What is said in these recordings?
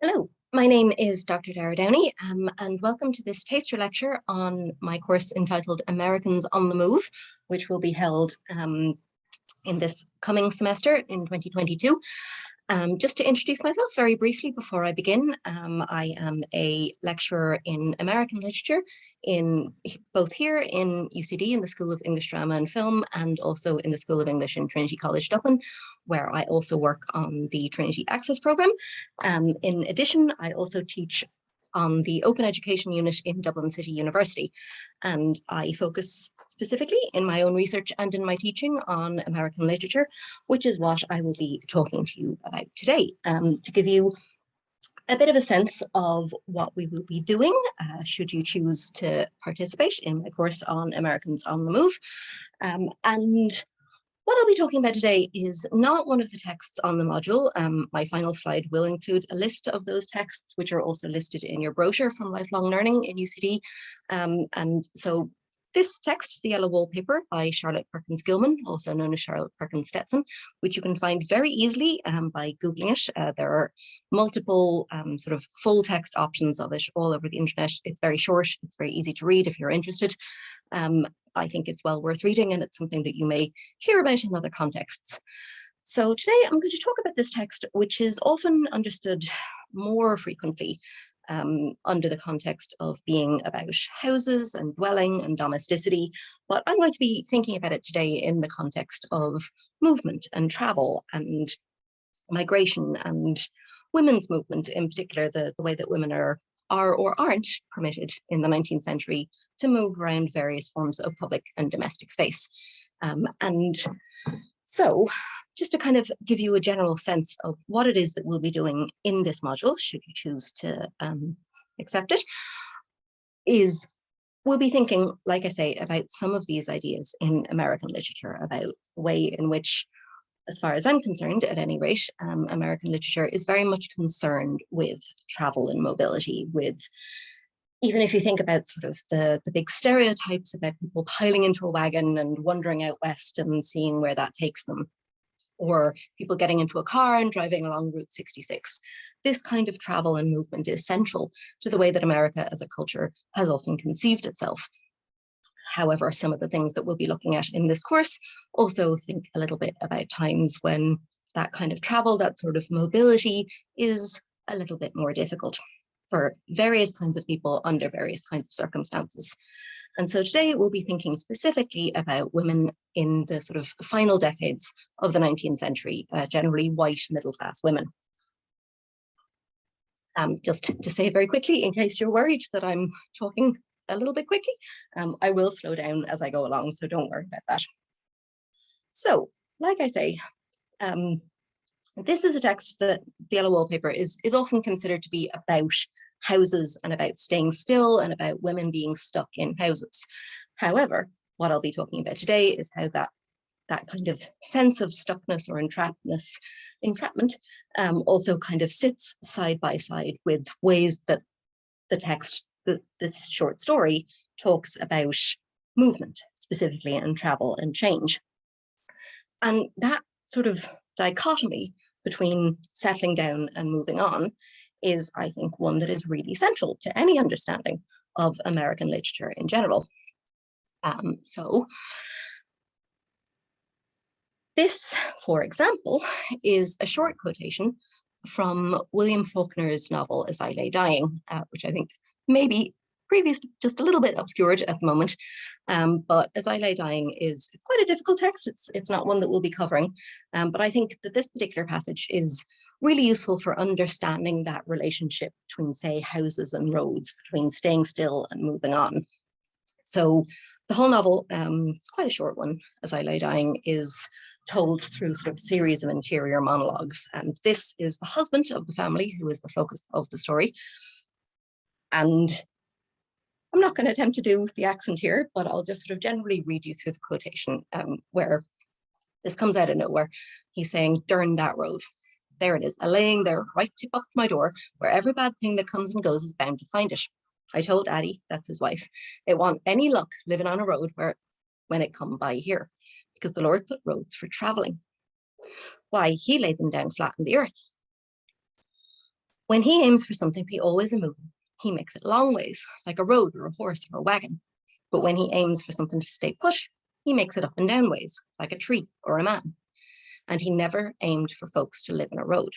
Hello, my name is Dr. Dara Downey, and welcome to this taster lecture on my course entitled Americans on the Move, which will be held in this coming semester in 2022. Just to introduce myself very briefly before I begin, I am a lecturer in American literature both here in UCD in the School of English Drama and Film, and also in the School of English in Trinity College Dublin, where I also work on the Trinity Access Programme. In addition, I also teach on the Open Education Unit in Dublin City University. And I focus specifically in my own research and in my teaching on American literature, which is what I will be talking to you about today, to give you a bit of a sense of what we will be doing should you choose to participate in my course on Americans on the Move. And what I'll be talking about today is not one of the texts on the module. My final slide will include a list of those texts, which are also listed in your brochure from Lifelong Learning in UCD. And so this text, The Yellow Wallpaper by Charlotte Perkins Gilman, also known as Charlotte Perkins Stetson, which you can find very easily by Googling it. There are multiple sort of full text options of it all over the internet. It's very short, it's very easy to read if you're interested. I think it's well worth reading, and it's something that you may hear about in other contexts. So today I'm going to talk about this text, which is often understood more frequently under the context of being about houses and dwelling and domesticity, but I'm going to be thinking about it today in the context of movement and travel and migration and women's movement, in particular the way that women are or aren't permitted in the 19th century to move around various forms of public and domestic space. And so just to kind of give you a general sense of what it is that we'll be doing in this module, should you choose to accept it, is we'll be thinking, like I say, about some of these ideas in American literature, about the way in which, as far as I'm concerned, at any rate, American literature is very much concerned with travel and mobility, with, even if you think about sort of the big stereotypes about people piling into a wagon and wandering out west and seeing where that takes them, or people getting into a car and driving along Route 66. This kind of travel and movement is central to the way that America as a culture has often conceived itself. However, some of the things that we'll be looking at in this course also think a little bit about times when that kind of travel, that sort of mobility, is a little bit more difficult for various kinds of people under various kinds of circumstances. And so today we'll be thinking specifically about women in the sort of final decades of the 19th century, generally white middle-class women. Just to say very quickly, in case you're worried that I'm talking a little bit quickly, I will slow down as I go along, so don't worry about that. So, like I say, this is a text that The Yellow Wallpaper is often considered to be about houses and about staying still and about women being stuck in houses. However, what I'll be talking about today is how that kind of sense of stuckness or entrapment also kind of sits side by side with ways that the text, this short story, talks about movement specifically, and travel and change. And that sort of dichotomy between settling down and moving on is, I think, one that is really central to any understanding of American literature in general. So this, for example, is a short quotation from William Faulkner's novel As I Lay Dying, which I think maybe previously just a little bit obscured at the moment, but As I Lay Dying it's quite a difficult text. It's not one that we'll be covering, but I think that this particular passage is really useful for understanding that relationship between, say, houses and roads, between staying still and moving on. So the whole novel, it's quite a short one, As I Lay Dying, is told through sort of a series of interior monologues, and this is the husband of the family who is the focus of the story. And I'm not going to attempt to do the accent here, but I'll just sort of generally read you through the quotation, where this comes out of nowhere. He's saying, "Durn that road. There it is, a-laying there right tip up to my door, where every bad thing that comes and goes is bound to find it. I told Addie," that's his wife, "it want any luck living on a road when it come by here, because the Lord put roads for traveling. Why, he laid them down flat in the earth. When he aims for something to be always a moving, he makes it long ways, like a road or a horse or a wagon. But when he aims for something to stay put, he makes it up and down ways, like a tree or a man. And he never aimed for folks to live in a road,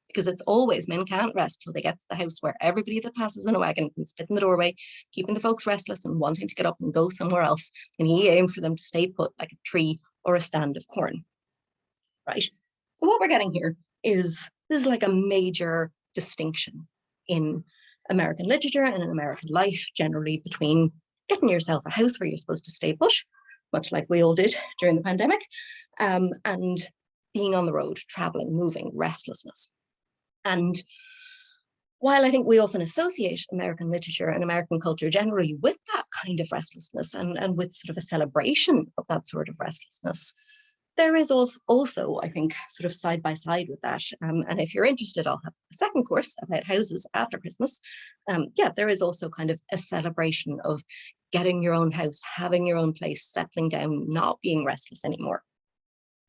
because it's always men can't rest till they get to the house where everybody that passes in a wagon can spit in the doorway, keeping the folks restless and wanting to get up and go somewhere else. And he aimed for them to stay put like a tree or a stand of corn, right? So what we're getting here is, this is like a major distinction in American literature and in American life generally between getting yourself a house where you're supposed to stay put, much like we all did during the pandemic, and being on the road, traveling, moving, restlessness. And while I think we often associate American literature and American culture generally with that kind of restlessness and with sort of a celebration of that sort of restlessness, there is also, I think, sort of side by side with that. And if you're interested, I'll have a second course about houses after Christmas. Yeah, there is also kind of a celebration of getting your own house, having your own place, settling down, not being restless anymore.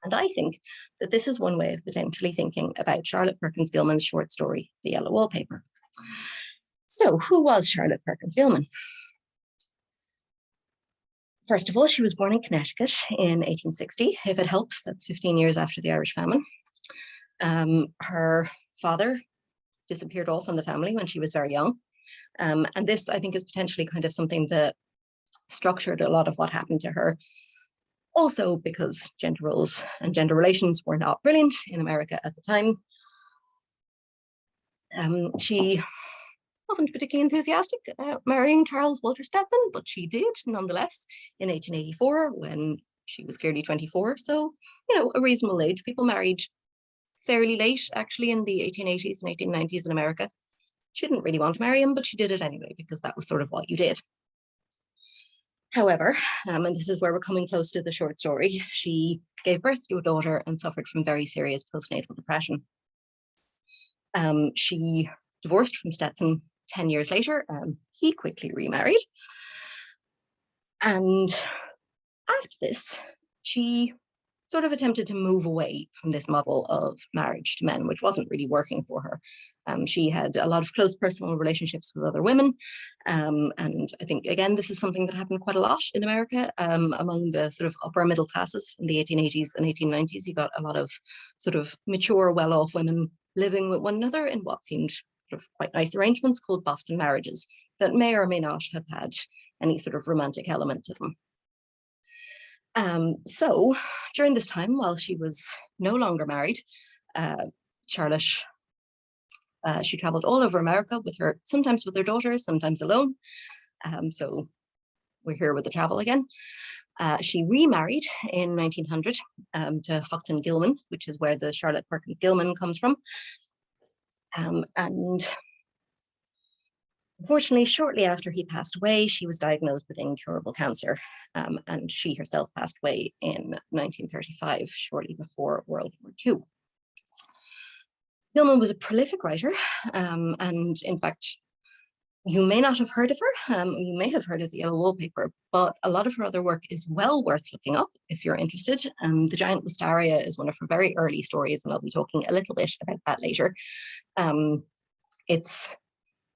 And I think that this is one way of potentially thinking about Charlotte Perkins Gilman's short story, The Yellow Wallpaper. So who was Charlotte Perkins Gilman? First of all, she was born in Connecticut in 1860. If it helps, that's 15 years after the Irish famine. Her father disappeared off in the family when she was very young. And this, I think, is potentially kind of something that structured a lot of what happened to her. Also because gender roles and gender relations were not brilliant in America at the time. She wasn't particularly enthusiastic about marrying Charles Walter Stetson, but she did nonetheless in 1884 when she was clearly 24. So, you know, a reasonable age. People married fairly late, actually, in the 1880s and 1890s in America. She didn't really want to marry him, but she did it anyway, because that was sort of what you did. However, and this is where we're coming close to the short story, she gave birth to a daughter and suffered from very serious postnatal depression. She divorced from Stetson 10 years later. He quickly remarried. And after this, she sort of attempted to move away from this model of marriage to men, which wasn't really working for her. She had a lot of close personal relationships with other women. And I think, again, this is something that happened quite a lot in America among the sort of upper middle classes in the 1880s and 1890s. You got a lot of sort of mature, well-off women living with one another in what seemed sort of quite nice arrangements called Boston marriages that may or may not have had any sort of romantic element to them. So during this time, while she was no longer married, Charlotte, she traveled all over America with her, sometimes with her daughter, sometimes alone. So we're here with the travel again. She remarried in 1900 to Houghton Gilman, which is where the Charlotte Perkins Gilman comes from. And unfortunately, shortly after he passed away, she was diagnosed with incurable cancer, and she herself passed away in 1935, shortly before World War II. Gilman was a prolific writer, and in fact, you may not have heard of her. You may have heard of The Yellow Wallpaper, but a lot of her other work is well worth looking up if you're interested. The Giant Wistaria is one of her very early stories, and I'll be talking a little bit about that later. It's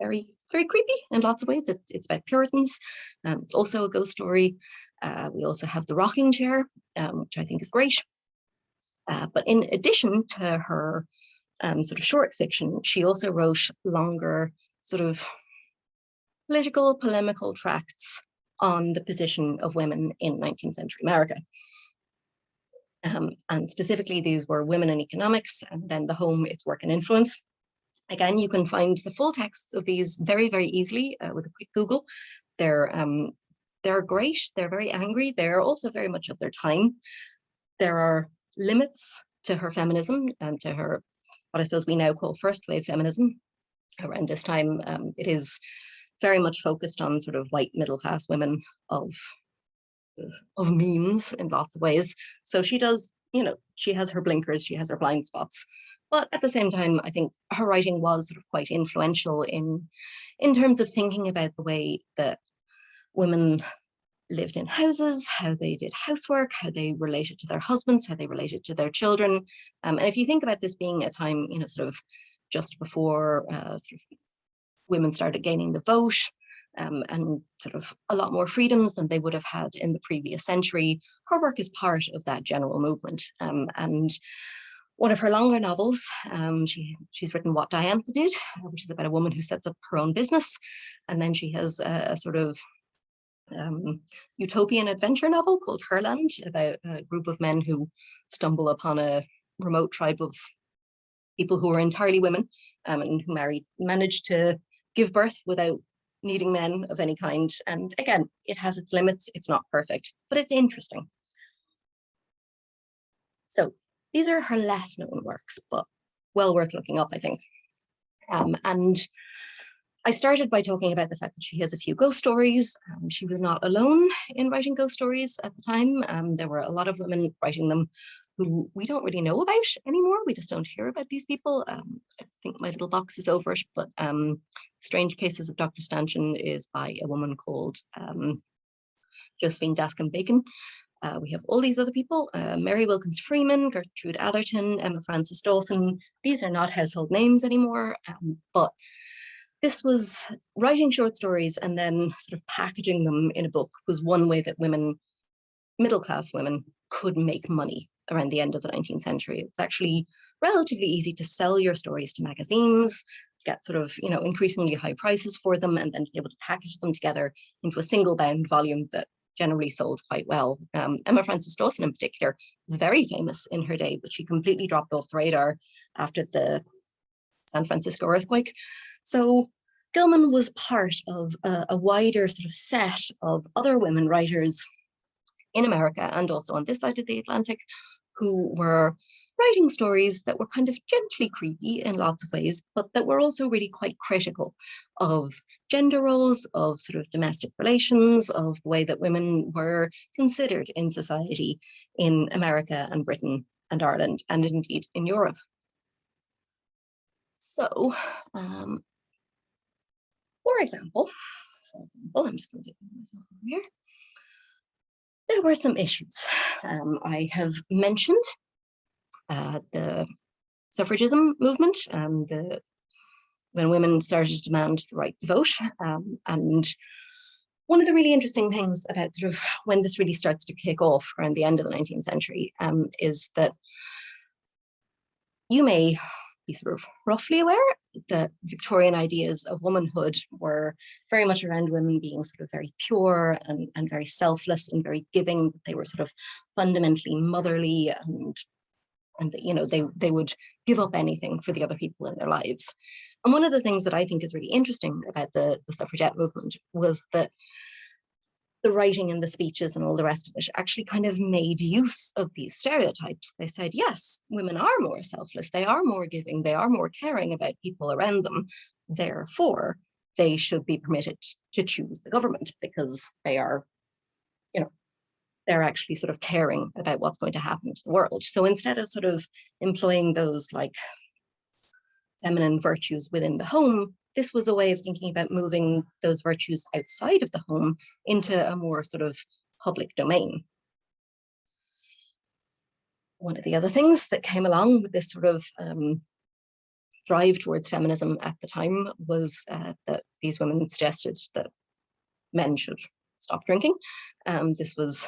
very, very creepy in lots of ways. It's about Puritans. It's also a ghost story. We also have The Rocking Chair, which I think is great. But in addition to her sort of short fiction, she also wrote longer sort of political, polemical tracts on the position of women in 19th century America. And specifically, these were Women in Economics, and then The Home, Its Work and Influence. Again, you can find the full texts of these very, very easily with a quick Google. They're great. They're very angry. They're also very much of their time. There are limits to her feminism and to her, what I suppose we now call first wave feminism. Around this time, it is very much focused on sort of white middle class women of means in lots of ways. So she does, you know, she has her blinkers, she has her blind spots. But at the same time, I think her writing was sort of quite influential in terms of thinking about the way that women lived in houses, how they did housework, how they related to their husbands, how they related to their children. And if you think about this being a time, you know, sort of just before women started gaining the vote, and sort of a lot more freedoms than they would have had in the previous century. Her work is part of that general movement. And one of her longer novels, she's written What Diantha Did, which is about a woman who sets up her own business. And then she has a sort of utopian adventure novel called Herland, about a group of men who stumble upon a remote tribe of people who are entirely women, and who manage to give birth without needing men of any kind. And again, it has its limits. It's not perfect, but it's interesting. So these are her less known works, but well worth looking up, I think. And I started by talking about the fact that she has a few ghost stories. She was not alone in writing ghost stories at the time. There were a lot of women writing them who we don't really know about anymore. We just don't hear about these people. I think my little box is over it, but Strange Cases of Dr. Stanchion is by a woman called Josephine Dascombe-Bacon. We have all these other people, Mary Wilkins Freeman, Gertrude Atherton, Emma Frances Dawson. These are not household names anymore, but this was writing short stories and then sort of packaging them in a book was one way that women, middle-class women, could make money around the end of the 19th century. It's actually relatively easy to sell your stories to magazines, to get sort of, increasingly high prices for them, and then to be able to package them together into a single bound volume that generally sold quite well. Emma Frances Dawson in particular was very famous in her day, but she completely dropped off the radar after the San Francisco earthquake. So Gilman was part of a wider sort of set of other women writers in America and also on this side of the Atlantic who were writing stories that were kind of gently creepy in lots of ways, but that were also really quite critical of gender roles, of sort of domestic relations, of the way that women were considered in society in America and Britain and Ireland, and indeed in Europe. So, for example, I'm just going to get myself over here. There were some issues. I have mentioned the suffragism movement, when women started to demand the right to vote. And one of the really interesting things about sort of when this really starts to kick off around the end of the 19th century is that you may be sort of roughly aware that Victorian ideas of womanhood were very much around women being sort of very pure and very selfless and very giving, that they were sort of fundamentally motherly and that, they would give up anything for the other people in their lives. And one of the things that I think is really interesting about the suffragette movement was that the writing and the speeches and all the rest of it actually kind of made use of these stereotypes. They said, yes, women are more selfless, they are more giving, they are more caring about people around them. Therefore, they should be permitted to choose the government because they are, they're actually sort of caring about what's going to happen to the world. So instead of sort of employing those like feminine virtues within the home, this was a way of thinking about moving those virtues outside of the home into a more sort of public domain. One of the other things that came along with this sort of drive towards feminism at the time was that these women suggested that men should stop drinking. This was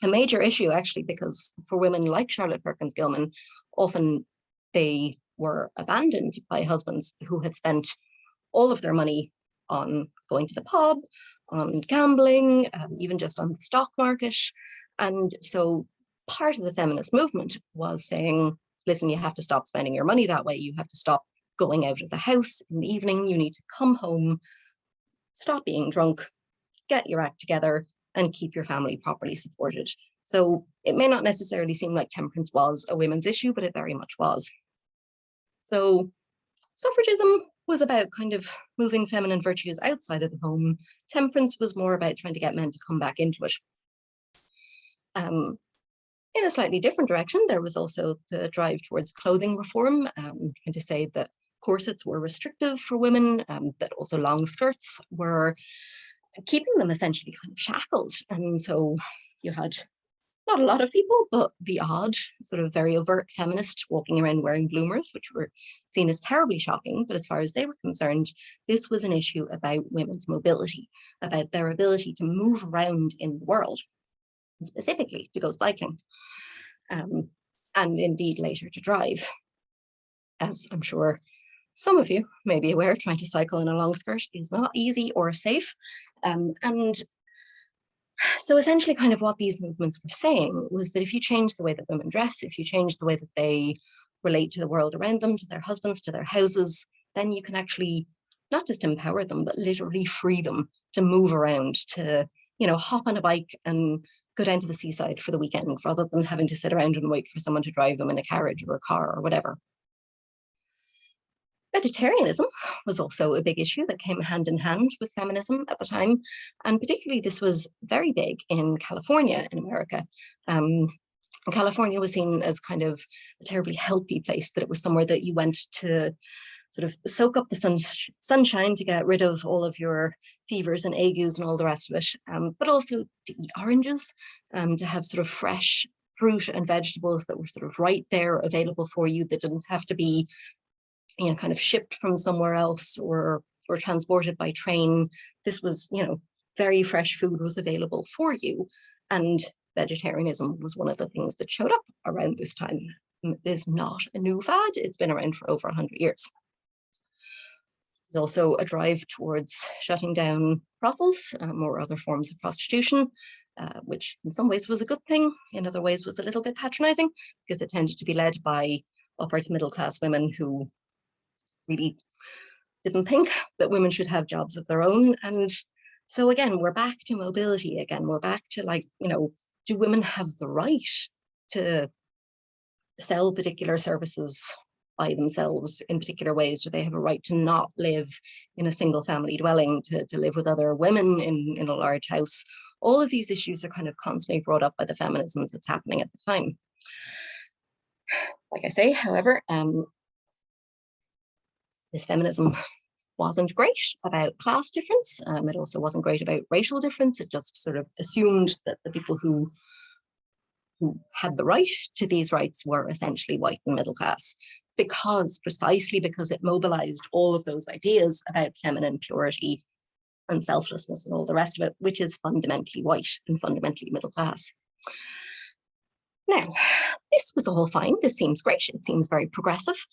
a major issue, actually, because for women like Charlotte Perkins Gilman, often they were abandoned by husbands who had spent all of their money on going to the pub, on gambling, even just on the stock market. And so part of the feminist movement was saying, listen, you have to stop spending your money that way. You have to stop going out of the house in the evening. You need to come home, stop being drunk, get your act together, and keep your family properly supported. So it may not necessarily seem like temperance was a women's issue, but it very much was. So suffragism was about kind of moving feminine virtues outside of the home. Temperance was more about trying to get men to come back into it. In a slightly different direction, there was also the drive towards clothing reform, trying to say that corsets were restrictive for women, that also long skirts were keeping them essentially kind of shackled. And so you had not a lot of people, but the odd sort of very overt feminist walking around wearing bloomers, which were seen as terribly shocking. But as far as they were concerned, this was an issue about women's mobility, about their ability to move around in the world, and specifically to go cycling, and indeed later to drive. As I'm sure some of you may be aware, trying to cycle in a long skirt is not easy or safe. And so essentially kind of what these movements were saying was that if you change the way that women dress, if you change the way that they relate to the world around them, to their husbands, to their houses, then you can actually not just empower them, but literally free them to move around, to, hop on a bike and go down to the seaside for the weekend rather than having to sit around and wait for someone to drive them in a carriage or a car or whatever. Vegetarianism was also a big issue that came hand in hand with feminism at the time. And particularly this was very big in California in America. California was seen as kind of a terribly healthy place, that it was somewhere that you went to sort of soak up the sunshine to get rid of all of your fevers and agues and all the rest of it, but also to eat oranges, to have sort of fresh fruit and vegetables that were sort of right there available for you, that didn't have to be kind of shipped from somewhere else or transported by train. This was, very fresh food was available for you. And vegetarianism was one of the things that showed up around this time. It is not a new fad. It's been around for over 100 years. There's also a drive towards shutting down brothels or other forms of prostitution, which in some ways was a good thing. In other ways was a little bit patronizing, because it tended to be led by upper to middle class women who really didn't think that women should have jobs of their own. And so again, we're back to mobility again. We're back to do women have the right to sell particular services by themselves in particular ways? Do they have a right to not live in a single family dwelling, to live with other women in a large house? All of these issues are kind of constantly brought up by the feminism that's happening at the time. Like I say, however, this feminism wasn't great about class difference. It also wasn't great about racial difference. It just sort of assumed that the people who had the right to these rights were essentially white and middle class, precisely because it mobilized all of those ideas about feminine purity and selflessness and all the rest of it, which is fundamentally white and fundamentally middle class. Now, this was all fine. This seems great. It seems very progressive.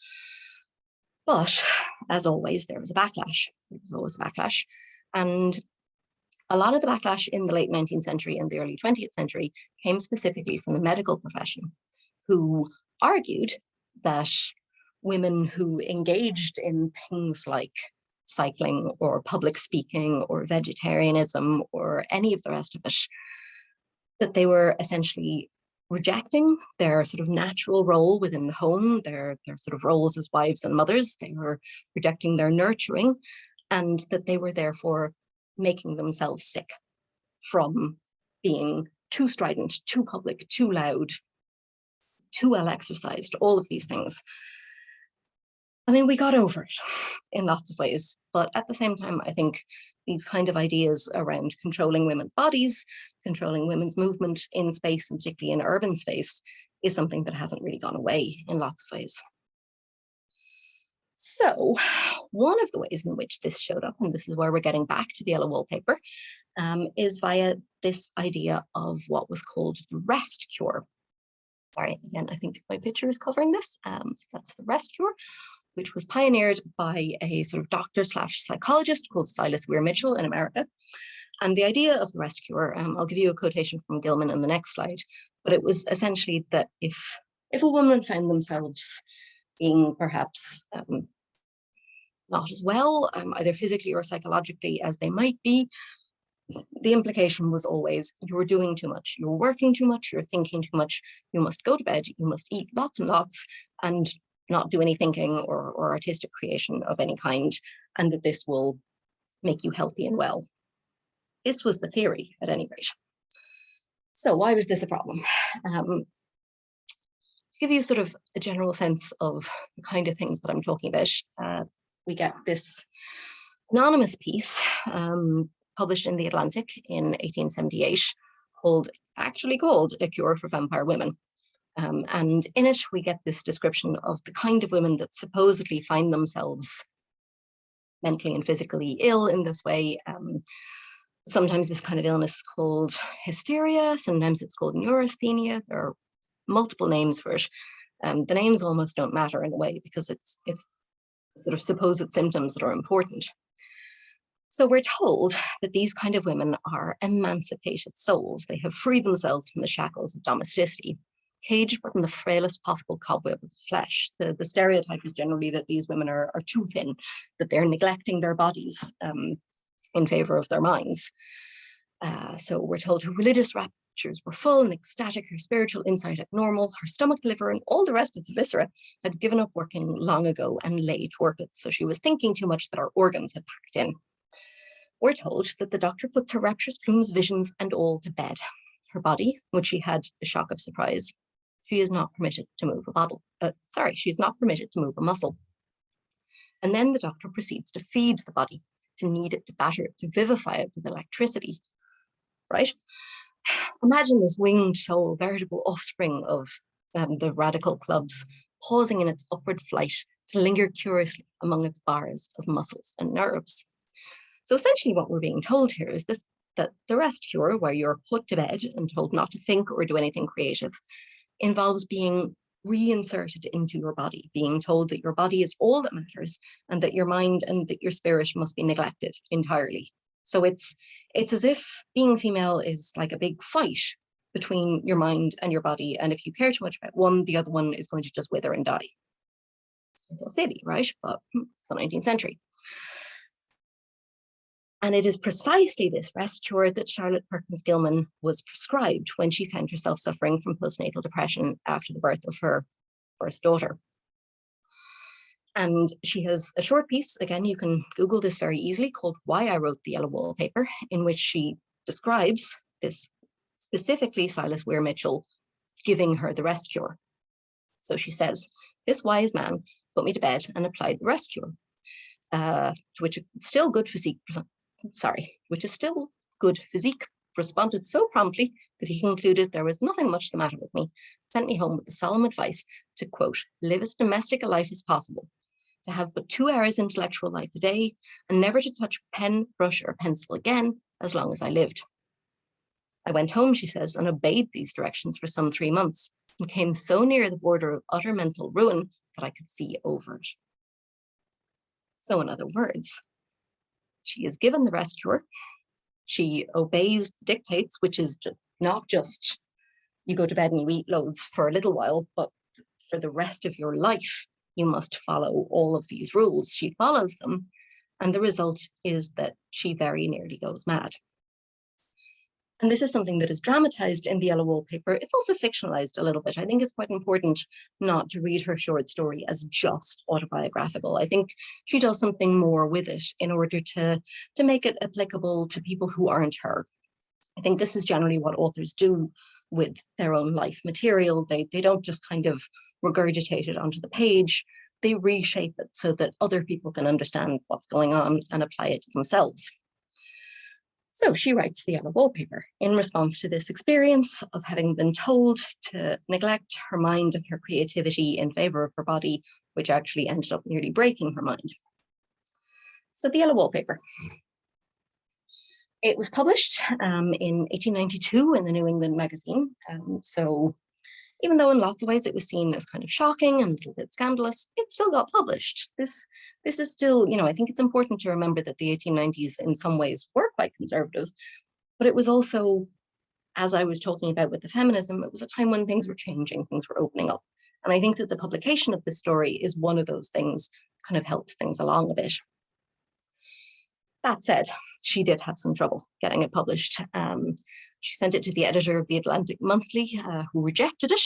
But as always, there was a backlash. There was always a backlash. And a lot of the backlash in the late 19th century and the early 20th century came specifically from the medical profession, who argued that women who engaged in things like cycling or public speaking or vegetarianism or any of the rest of it, that they were essentially rejecting their sort of natural role within the home, their sort of roles as wives and mothers. They were rejecting their nurturing, and that they were therefore making themselves sick from being too strident, too public, too loud, too well exercised, all of these things. I mean, we got over it in lots of ways, but at the same time, I think these kind of ideas around controlling women's bodies, controlling women's movement in space, and particularly in urban space, is something that hasn't really gone away in lots of ways. So one of the ways in which this showed up, and this is where we're getting back to the Yellow Wallpaper, is via this idea of what was called the rest cure. Sorry, again, I think my picture is covering this. So that's the rest cure, which was pioneered by a sort of doctor/psychologist called Silas Weir Mitchell in America. And the idea of the rest cure, I'll give you a quotation from Gilman in the next slide, but it was essentially that if a woman found themselves being perhaps not as well, either physically or psychologically as they might be, the implication was always, you're doing too much, you're working too much, you're thinking too much, you must go to bed, you must eat lots and lots, and not do any thinking or artistic creation of any kind, and that this will make you healthy and well. This was the theory, at any rate. So why was this a problem? To give you sort of a general sense of the kind of things that I'm talking about, we get this anonymous piece published in The Atlantic in 1878 called actually called A Cure for Vampire Women. And in it, we get this description of the kind of women that supposedly find themselves mentally and physically ill in this way. Sometimes this kind of illness is called hysteria, sometimes it's called neurasthenia. There are multiple names for it. The names almost don't matter in a way because it's sort of supposed symptoms that are important. So we're told that these kind of women are emancipated souls. They have freed themselves from the shackles of domesticity, caged within the frailest possible cobweb of flesh. The stereotype is generally that these women are too thin, that they're neglecting their bodies in favor of their minds. So we're told her religious raptures were full and ecstatic, her spiritual insight abnormal, her stomach, liver, and all the rest of the viscera had given up working long ago and lay torpid. So she was thinking too much that her organs had packed in. We're told that the doctor puts her rapturous plumes, visions, and all to bed. Her body, which she had a shock of surprise, she is not permitted to move she's not permitted to move a muscle. And then the doctor proceeds to feed the body, to knead it, to batter it, to vivify it with electricity, right? Imagine this winged soul, veritable offspring of the radical clubs, pausing in its upward flight to linger curiously among its bars of muscles and nerves. So essentially what we're being told here is this, that the rest cure, where you're put to bed and told not to think or do anything creative, involves being reinserted into your body, being told that your body is all that matters and that your mind and that your spirit must be neglected entirely. So it's as if being female is like a big fight between your mind and your body. And if you care too much about one, the other one is going to just wither and die. It's silly, right? But it's the 19th century. And it is precisely this rest cure that Charlotte Perkins Gilman was prescribed when she found herself suffering from postnatal depression after the birth of her first daughter. And she has a short piece, again, you can Google this very easily, called Why I Wrote the Yellow Wallpaper, in which she describes this, specifically Silas Weir Mitchell giving her the rest cure. So she says, this wise man put me to bed and applied the rest cure, which is still good physique responded so promptly that he concluded there was nothing much the matter with me, sent me home with the solemn advice to, quote, live as domestic a life as possible, to have but 2 hours intellectual life a day, and never to touch pen, brush, or pencil again as long as I lived. I went home, she says, and obeyed these directions for some 3 months, and came so near the border of utter mental ruin that I could see over it. So in other words, she is given the rest cure. She obeys the dictates, which is not just you go to bed and you eat loads for a little while, but for the rest of your life, you must follow all of these rules. She follows them, and the result is that she very nearly goes mad. And this is something that is dramatized in the Yellow Wallpaper. It's also fictionalized a little bit. I think it's quite important not to read her short story as just autobiographical. I think she does something more with it in order to make it applicable to people who aren't her. I think this is generally what authors do with their own life material. They don't just kind of regurgitate it onto the page. They reshape it so that other people can understand what's going on and apply it to themselves. So she writes the Yellow Wallpaper in response to this experience of having been told to neglect her mind and her creativity in favor of her body, which actually ended up nearly breaking her mind. So the Yellow Wallpaper. It was published in 1892 in the New England Magazine. So even though in lots of ways it was seen as kind of shocking and a little bit scandalous, it still got published. This is still, I think it's important to remember that the 1890s in some ways were quite conservative, but it was also, as I was talking about with the feminism, it was a time when things were changing, things were opening up. And I think that the publication of this story is one of those things that kind of helps things along a bit. That said, she did have some trouble getting it published. She sent it to the editor of the Atlantic Monthly, who rejected it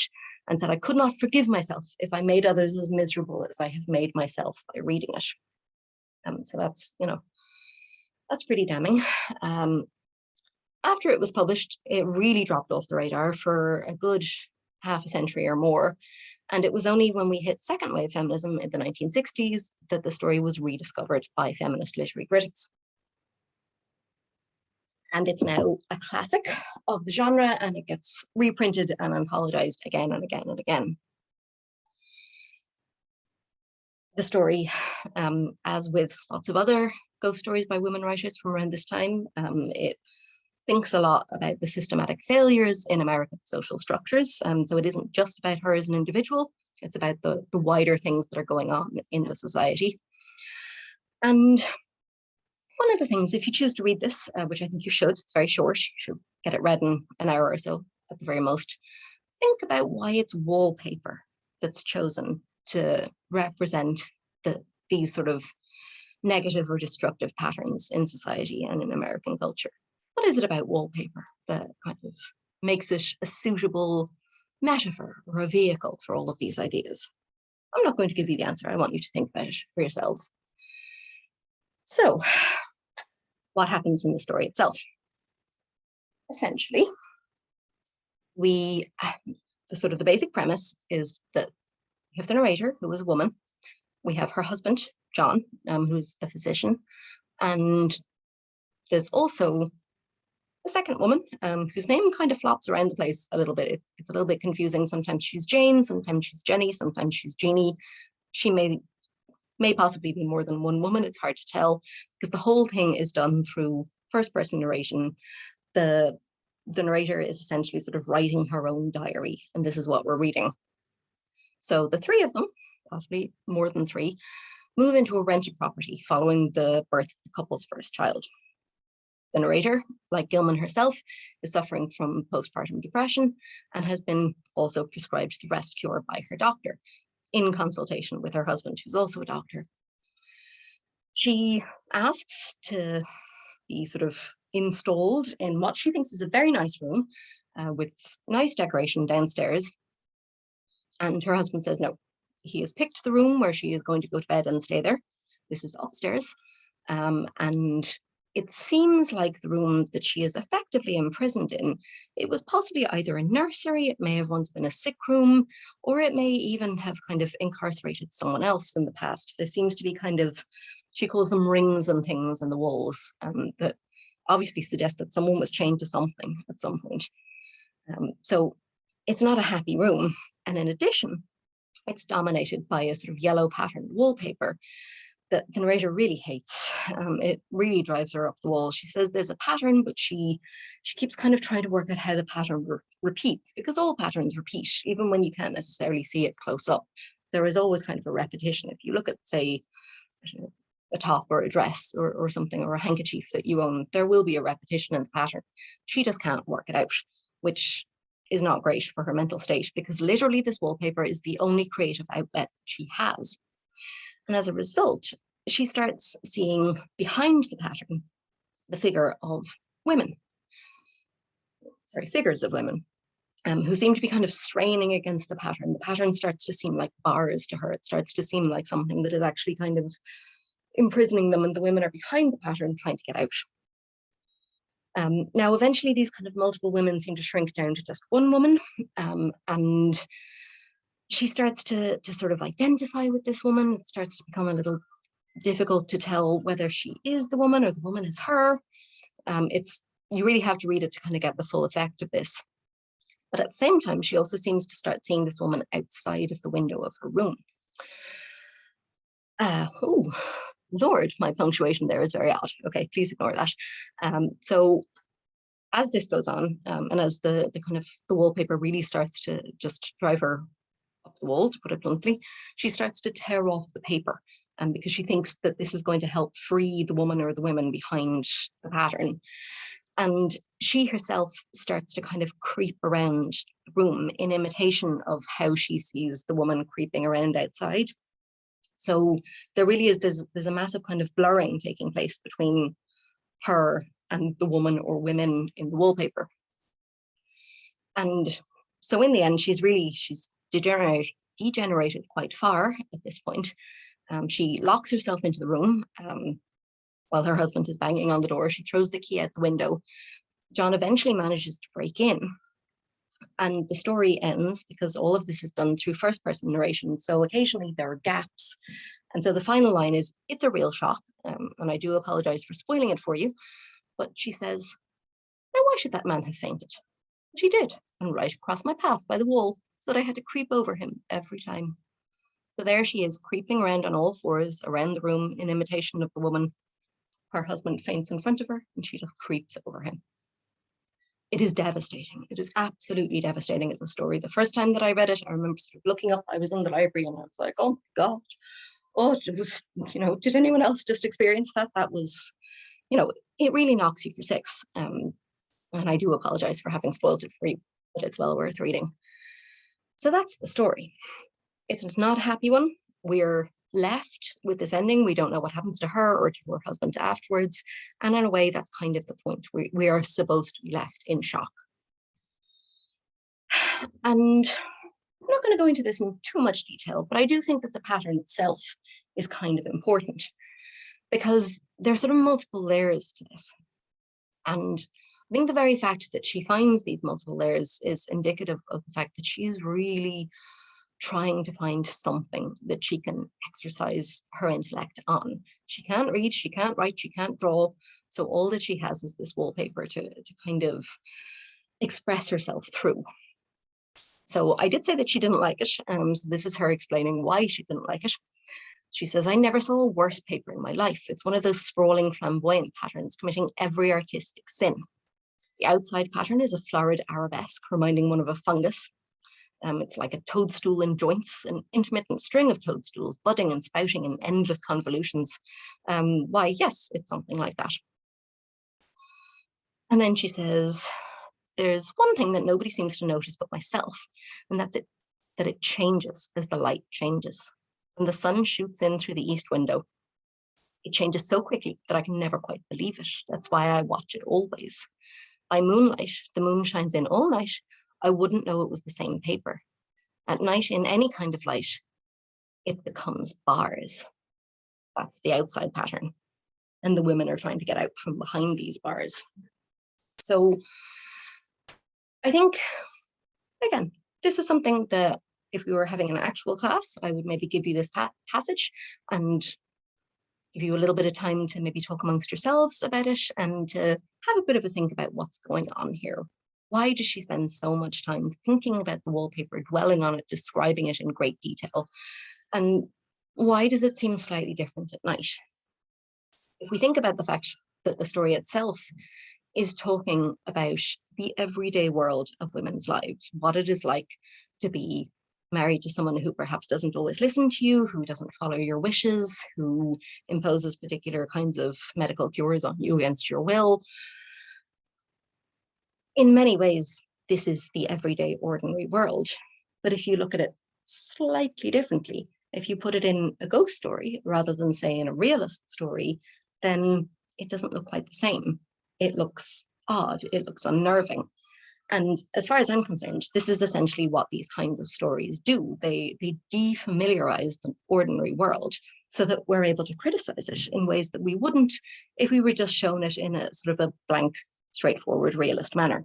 and said, I could not forgive myself if I made others as miserable as I have made myself by reading it. So that's, that's pretty damning. After it was published, it really dropped off the radar for a good half a century or more. And it was only when we hit second wave feminism in the 1960s that the story was rediscovered by feminist literary critics. And it's now a classic of the genre, and it gets reprinted and anthologized again and again and again. The story, as with lots of other ghost stories by women writers from around this time, it thinks a lot about the systematic failures in American social structures. So it isn't just about her as an individual, it's about the wider things that are going on in the society. And one of the things, if you choose to read this, which I think you should, it's very short, you should get it read in an hour or so at the very most, think about why it's wallpaper that's chosen to represent these sort of negative or destructive patterns in society and in American culture. What is it about wallpaper that kind of makes it a suitable metaphor or a vehicle for all of these ideas? I'm not going to give you the answer. I want you to think about it for yourselves. So, what happens in the story itself? Essentially, the basic premise is that we have the narrator, who is a woman. We have her husband, John, who's a physician. And there's also a second woman whose name kind of flops around the place a little bit. It's a little bit confusing. Sometimes she's Jane, sometimes she's Jenny, sometimes she's Jeannie. She may possibly be more than one woman. It's hard to tell because the whole thing is done through first-person narration. The narrator is essentially sort of writing her own diary, and this is what we're reading. So the three of them, possibly more than three, move into a rented property following the birth of the couple's first child. The narrator, like Gilman herself, is suffering from postpartum depression and has been also prescribed the rest cure by her doctor in consultation with her husband, who's also a doctor. She asks to be sort of installed in what she thinks is a very nice room with nice decoration downstairs. And her husband says no. He has picked the room where she is going to go to bed and stay there. This is upstairs. And it seems like the room that she is effectively imprisoned in, it was possibly either a nursery, it may have once been a sick room, or it may even have kind of incarcerated someone else in the past. There seems to be kind of, she calls them rings and things in the walls that obviously suggest that someone was chained to something at some point. So it's not a happy room. And in addition, it's dominated by a sort of yellow patterned wallpaper that the narrator really hates. It really drives her up the wall. She says there's a pattern, but she keeps kind of trying to work out how the pattern repeats, because all patterns repeat, even when you can't necessarily see it close up. There is always kind of a repetition. If you look at, say, a top or a dress or something, or a handkerchief that you own, there will be a repetition in the pattern. She just can't work it out, which is not great for her mental state, because literally this wallpaper is the only creative outlet she has. And as a result, she starts seeing behind the pattern the figures of women, who seem to be kind of straining against the pattern. The pattern starts to seem like bars to her. It starts to seem like something that is actually kind of imprisoning them, and the women are behind the pattern trying to get out. Now, eventually, these kind of multiple women seem to shrink down to just one woman, and she starts to sort of identify with this woman. It starts to become a little difficult to tell whether she is the woman or the woman is her. You really have to read it to kind of get the full effect of this. But at the same time, she also seems to start seeing this woman outside of the window of her room. Oh, Lord, my punctuation there is very odd. Okay, please ignore that. So as this goes on, and as the wallpaper really starts to just drive her up the wall, to put it bluntly, she starts to tear off the paper, because she thinks that this is going to help free the woman or the women behind the pattern. And she herself starts to kind of creep around the room in imitation of how she sees the woman creeping around outside. So there really is, there's a massive kind of blurring taking place between her and the woman or women in the wallpaper. And so in the end, she's degenerated quite far at this point. She locks herself into the room while her husband is banging on the door. She throws the key out the window. John eventually manages to break in. And the story ends, because all of this is done through first-person narration, so occasionally there are gaps. And so the final line is, "It's a real shock," and I do apologize for spoiling it for you, but she says, Now, why should that man have fainted? But he did, and right across my path by the wall, so that I had to creep over him every time. So there she is, creeping around on all fours around the room in imitation of the woman. Her husband faints in front of her, and she just creeps over him. It is devastating. It is absolutely devastating as a story. The first time that I read it, I remember sort of looking up, I was in the library and I was like, oh my God. Oh, it was, did anyone else just experience that? That was, it really knocks you for six. And I do apologize for having spoiled it for you, but it's well worth reading. So that's the story. It's not a happy one. We're left with this ending. We don't know what happens to her or to her husband afterwards. And in a way, that's kind of the point. We are supposed to be left in shock. And I'm not going to go into this in too much detail, but I do think that the pattern itself is kind of important because there's sort of multiple layers to this. And I think the very fact that she finds these multiple layers is indicative of the fact that she's really trying to find something that she can exercise her intellect on. She can't read, she can't write, she can't draw. So all that she has is this wallpaper to kind of express herself through. So I did say that she didn't like it. So this is her explaining why she didn't like it. She says, I never saw a worse paper in my life. It's one of those sprawling, flamboyant patterns committing every artistic sin. The outside pattern is a florid arabesque, reminding one of a fungus. It's like a toadstool in joints, an intermittent string of toadstools, budding and spouting in endless convolutions. Why, yes, it's something like that. And then she says, there's one thing that nobody seems to notice but myself, and that's that it changes as the light changes. When the sun shoots in through the east window, it changes so quickly that I can never quite believe it. That's why I watch it always. By moonlight, the moon shines in all night, I wouldn't know it was the same paper. At night, in any kind of light, it becomes bars. That's the outside pattern. And the women are trying to get out from behind these bars. So I think, again, this is something that if we were having an actual class, I would maybe give you this passage and give you a little bit of time to maybe talk amongst yourselves about it and to have a bit of a think about what's going on here. Why does she spend so much time thinking about the wallpaper, dwelling on it, describing it in great detail? And why does it seem slightly different at night? If we think about the fact that the story itself is talking about the everyday world of women's lives, what it is like to be married to someone who perhaps doesn't always listen to you, who doesn't follow your wishes, who imposes particular kinds of medical cures on you against your will. In many ways, this is the everyday ordinary world. But if you look at it slightly differently, if you put it in a ghost story rather than say in a realist story, then it doesn't look quite the same. It looks odd, it looks unnerving. And as far as I'm concerned, this is essentially what these kinds of stories do. They defamiliarize the ordinary world so that we're able to criticize it in ways that we wouldn't if we were just shown it in a sort of a blank, straightforward, realist manner.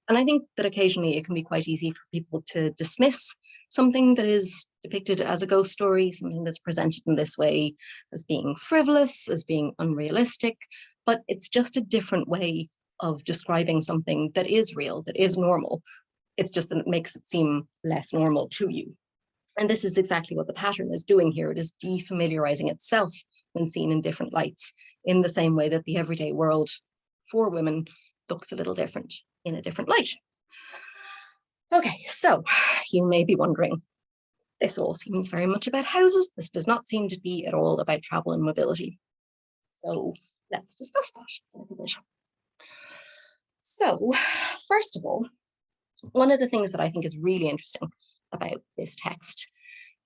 And I think that occasionally it can be quite easy for people to dismiss something that is depicted as a ghost story, something that's presented in this way as being frivolous, as being unrealistic, but it's just a different way of describing something that is real, that is normal. It's just that it makes it seem less normal to you. And this is exactly what the pattern is doing here. It is defamiliarizing itself when seen in different lights, in the same way that the everyday world for women looks a little different in a different light. Okay, so you may be wondering, this all seems very much about houses. This does not seem to be at all about travel and mobility. So let's discuss that a little bit. So first of all, one of the things that I think is really interesting about this text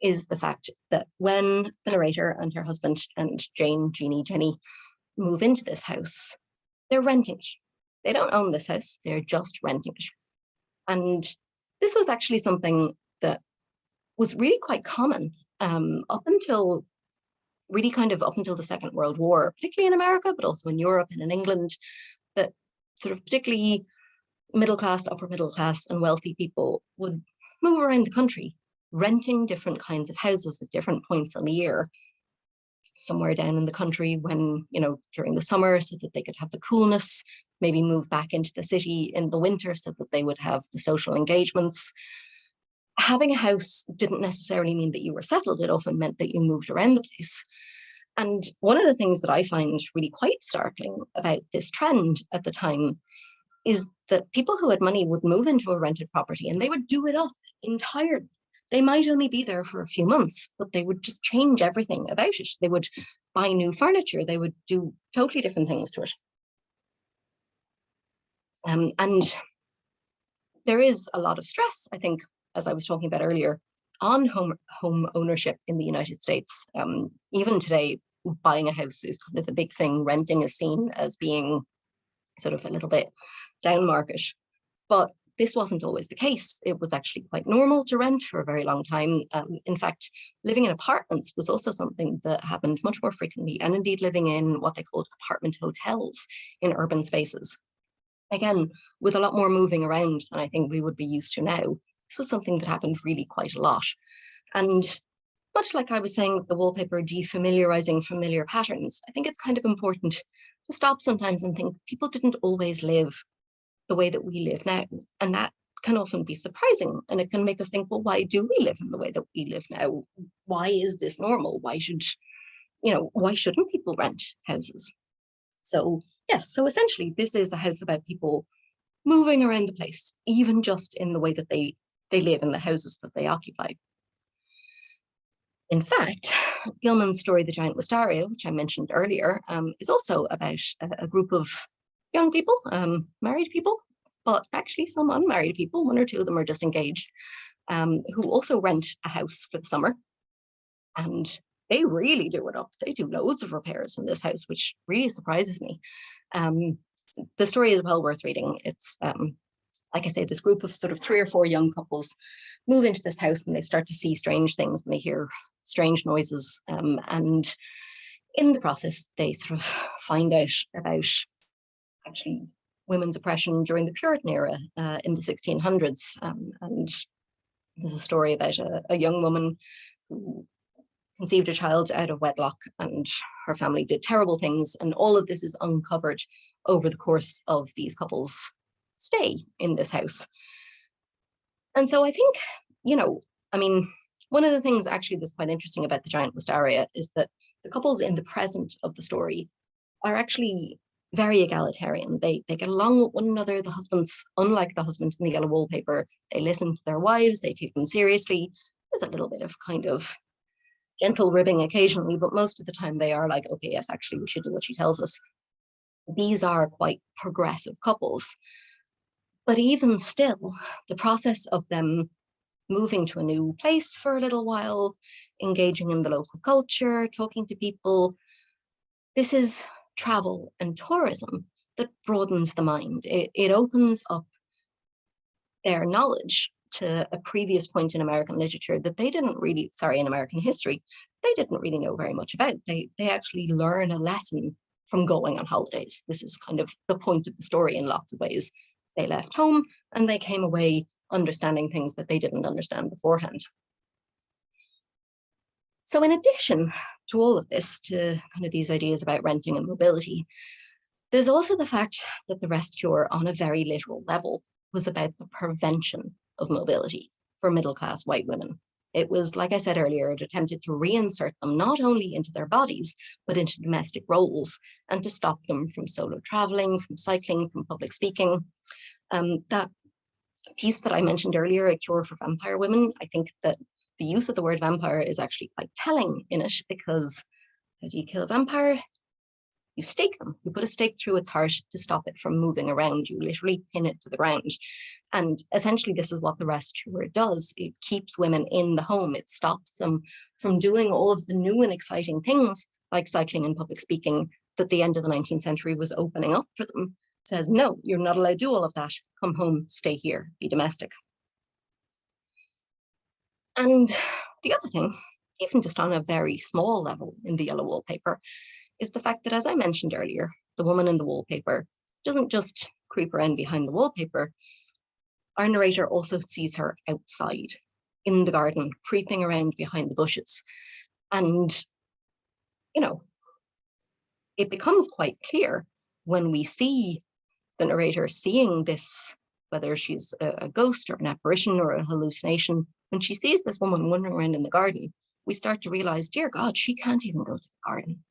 is the fact that when the narrator and her husband and Jane, Jeannie, Jenny move into this house, they're renting it. They don't own this house, they're just renting it. And this was actually something that was really quite common up until the Second World War, particularly in America, but also in Europe and in England, that sort of particularly middle class, upper middle class and wealthy people would move around the country, renting different kinds of houses at different points in the year. Somewhere down in the country when, during the summer so that they could have the coolness maybe move back into the city in the winter so that they would have the social engagements. Having a house didn't necessarily mean that you were settled. It often meant that you moved around the place. And one of the things that I find really quite startling about this trend at the time is that people who had money would move into a rented property and they would do it up entirely. They might only be there for a few months, but they would just change everything about it. They would buy new furniture. They would do totally different things to it. And there is a lot of stress, I think, as I was talking about earlier, on home ownership in the United States. Even today, buying a house is kind of the big thing. Renting is seen as being sort of a little bit down market. But this wasn't always the case. It was actually quite normal to rent for a very long time. In fact, living in apartments was also something that happened much more frequently, and indeed living in what they called apartment hotels in urban spaces. Again, with a lot more moving around than I think we would be used to now. This was something that happened really quite a lot. And much like I was saying with the wallpaper defamiliarizing familiar patterns, I think it's kind of important to stop sometimes and think people didn't always live the way that we live now. And that can often be surprising. And it can make us think, well, why do we live in the way that we live now? Why is this normal? Why shouldn't people rent houses? So yes, so essentially this is a house about people moving around the place, even just in the way that they live in the houses that they occupy. In fact, Gilman's story, The Giant Wistaria, which I mentioned earlier, is also about a group of young people, married people, but actually some unmarried people, one or two of them are just engaged, who also rent a house for the summer. And they really do it up. They do loads of repairs in this house, which really surprises me. The story is well worth reading. It's, like I say, this group of sort of 3 or 4 young couples move into this house and they start to see strange things and they hear strange noises. And in the process, they sort of find out about actually women's oppression during the Puritan era in the 1600s. And there's a story about a young woman who conceived a child out of wedlock and her family did terrible things. And all of this is uncovered over the course of these couples' stay in this house. And so I think, one of the things actually that's quite interesting about The Giant Wistaria is that the couples in the present of the story are actually very egalitarian. They get along with one another. The husbands, unlike the husband in the Yellow Wallpaper, they listen to their wives, they take them seriously. There's a little bit of kind of gentle ribbing occasionally, but most of the time they are like, okay, yes, actually we should do what she tells us. These are quite progressive couples. But even still, the process of them moving to a new place for a little while, engaging in the local culture, talking to people, this is travel and tourism that broadens the mind. It opens up their knowledge to a previous point in American literature that they didn't really, in American history, they didn't really know very much about. They actually learn a lesson from going on holidays. This is kind of the point of the story in lots of ways. They left home and they came away understanding things that they didn't understand beforehand. So in addition to all of this, to kind of these ideas about renting and mobility, there's also the fact that the rest cure on a very literal level was about the prevention of mobility for middle-class white women. It was, like I said earlier, it attempted to reinsert them not only into their bodies, but into domestic roles and to stop them from solo traveling, from cycling, from public speaking. That piece that I mentioned earlier, A Cure for Vampire Women, I think that the use of the word vampire is actually quite telling in it, because how do you kill a vampire? You stake them. You put a stake through its heart to stop it from moving around. You literally pin it to the ground. And essentially, this is what the rest cure does. It keeps women in the home. It stops them from doing all of the new and exciting things like cycling and public speaking that the end of the 19th century was opening up for them. It says, no, you're not allowed to do all of that. Come home, stay here, be domestic. And the other thing, even just on a very small level in the Yellow Wallpaper, is the fact that, as I mentioned earlier, the woman in the wallpaper doesn't just creep around behind the wallpaper. Our narrator also sees her outside in the garden, creeping around behind the bushes. And, it becomes quite clear when we see the narrator seeing this, whether she's a ghost or an apparition or a hallucination, when she sees this woman wandering around in the garden, we start to realize, dear God, she can't even go to the garden.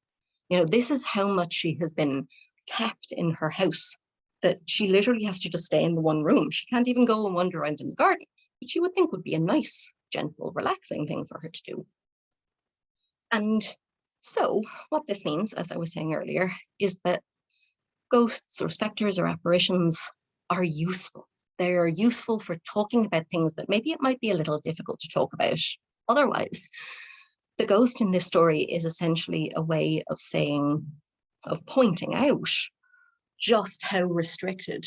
You know, this is how much she has been kept in her house, that she literally has to just stay in the one room. She can't even go and wander around in the garden, which you would think would be a nice, gentle, relaxing thing for her to do. And so what this means, as I was saying earlier, is that ghosts or specters or apparitions are useful. They are useful for talking about things that maybe it might be a little difficult to talk about otherwise. The ghost in this story is essentially a way of saying, of pointing out just how restricted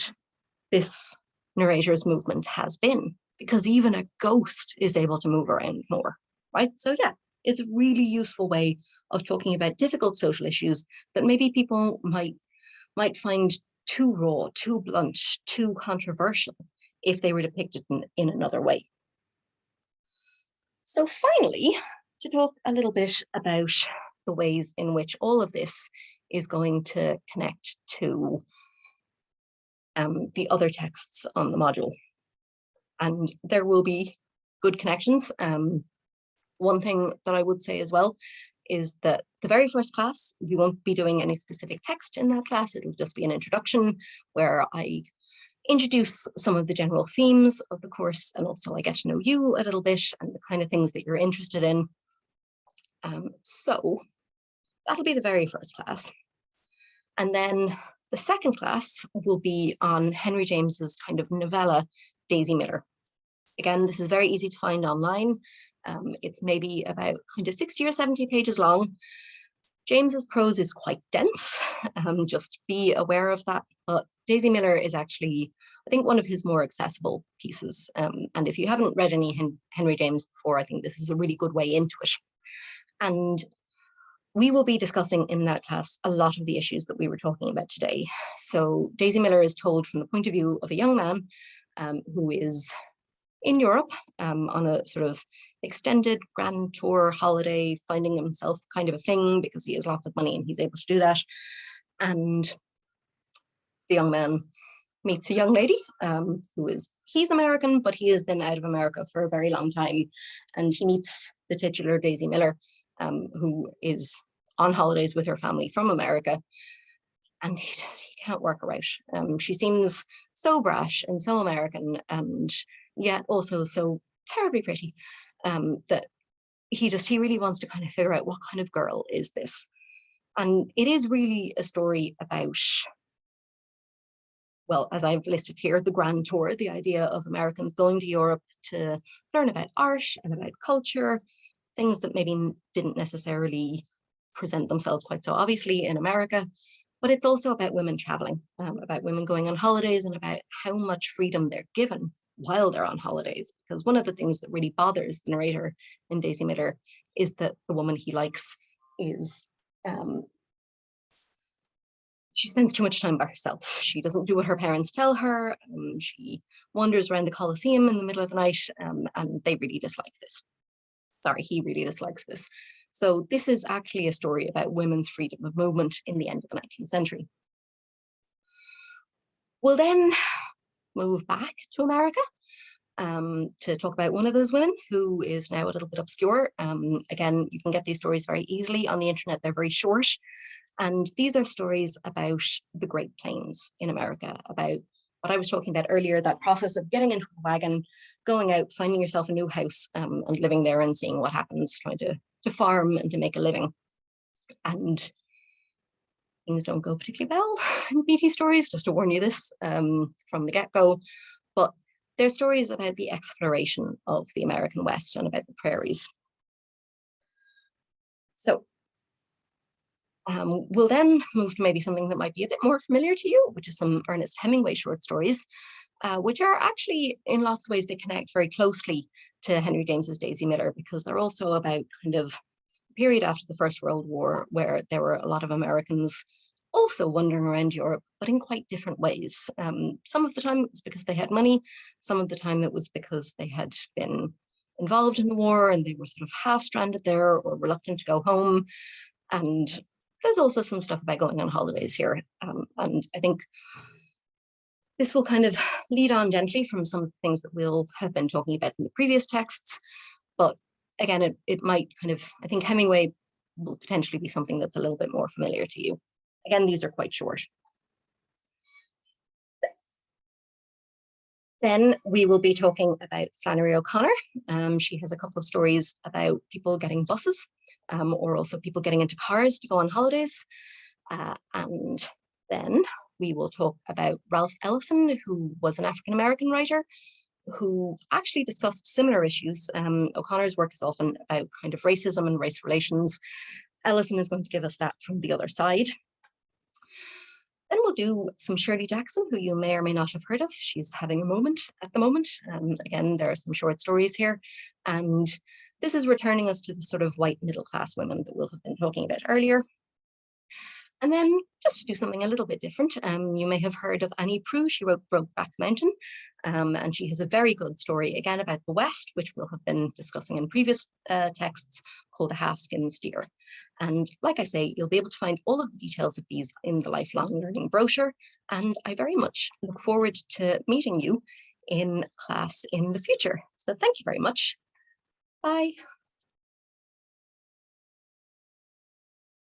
this narrator's movement has been, because even a ghost is able to move around more, right? So yeah, it's a really useful way of talking about difficult social issues that maybe people might find too raw, too blunt, too controversial if they were depicted in another way. So finally, to talk a little bit about the ways in which all of this is going to connect to the other texts on the module. And there will be good connections. One thing that I would say as well is that the very first class, we won't be doing any specific text in that class. It'll just be an introduction where I introduce some of the general themes of the course, and also I get to know you a little bit and the kind of things that you're interested in. So that'll be the very first class. And then the second class will be on Henry James's kind of novella, Daisy Miller. Again, this is very easy to find online. It's maybe about kind of 60 or 70 pages long. James's prose is quite dense, just be aware of that. But Daisy Miller is actually, I think, one of his more accessible pieces. And if you haven't read any Henry James before, I think this is a really good way into it. And we will be discussing in that class a lot of the issues that we were talking about today. So Daisy Miller is told from the point of view of a young man who is in Europe on a sort of extended grand tour holiday, finding himself kind of a thing because he has lots of money and he's able to do that. And the young man meets a young lady he's American, but he has been out of America for a very long time. And he meets the titular Daisy Miller, who is on holidays with her family from America. And he can't work her out. She seems so brash and so American, and yet also so terribly pretty, that he really wants to kind of figure out what kind of girl is this. And it is really a story about, well, as I've listed here, the grand tour, the idea of Americans going to Europe to learn about art and about culture, things that maybe didn't necessarily present themselves quite so obviously in America. But it's also about women traveling, about women going on holidays, and about how much freedom they're given while they're on holidays. Because one of the things that really bothers the narrator in Daisy Miller is that the woman he likes is, she spends too much time by herself. She doesn't do what her parents tell her. She wanders around the Colosseum in the middle of the night, and they really dislike this. Sorry, he really dislikes this. So this is actually a story about women's freedom of movement in the end of the 19th century. We'll then move back to America to talk about one of those women who is now a little bit obscure. Again, you can get these stories very easily on the internet. They're very short. And these are stories about the Great Plains in America, about what I was talking about earlier, that process of getting into a wagon, going out, finding yourself a new house and living there and seeing what happens, trying to farm and to make a living. And things don't go particularly well in BT stories, just to warn you this from the get-go. But they're stories about the exploration of the American West and about the prairies. So we'll then move to maybe something that might be a bit more familiar to you, which is some Ernest Hemingway short stories, which are actually, in lots of ways, they connect very closely to Henry James's Daisy Miller, because they're also about kind of the period after the First World War, where there were a lot of Americans also wandering around Europe, but in quite different ways. Some of the time it was because they had money, some of the time it was because they had been involved in the war and they were sort of half stranded there or reluctant to go home. And there's also some stuff about going on holidays here. And I think This will kind of lead on gently from some of the things that we'll have been talking about in the previous texts, but again, it might kind of, I think Hemingway will potentially be something that's a little bit more familiar to you. Again, these are quite short. Then we will be talking about Flannery O'Connor. She has a couple of stories about people getting buses, or also people getting into cars to go on holidays. And then we will talk about Ralph Ellison, who was an African-American writer who actually discussed similar issues. O'Connor's work is often about kind of racism and race relations. Ellison is going to give us that from the other side. Then we'll do some Shirley Jackson, who you may or may not have heard of. She's having a moment at the moment. Again, there are some short stories here. And this is returning us to the sort of white middle class women that we'll have been talking about earlier. And then just to do something a little bit different, you may have heard of Annie Proulx. She wrote Brokeback Mountain, and she has a very good story, again, about the West, which we'll have been discussing in previous texts, called The Half-Skin Steer. And like I say, you'll be able to find all of the details of these in the Lifelong Learning brochure, and I very much look forward to meeting you in class in the future. So thank you very much. Bye.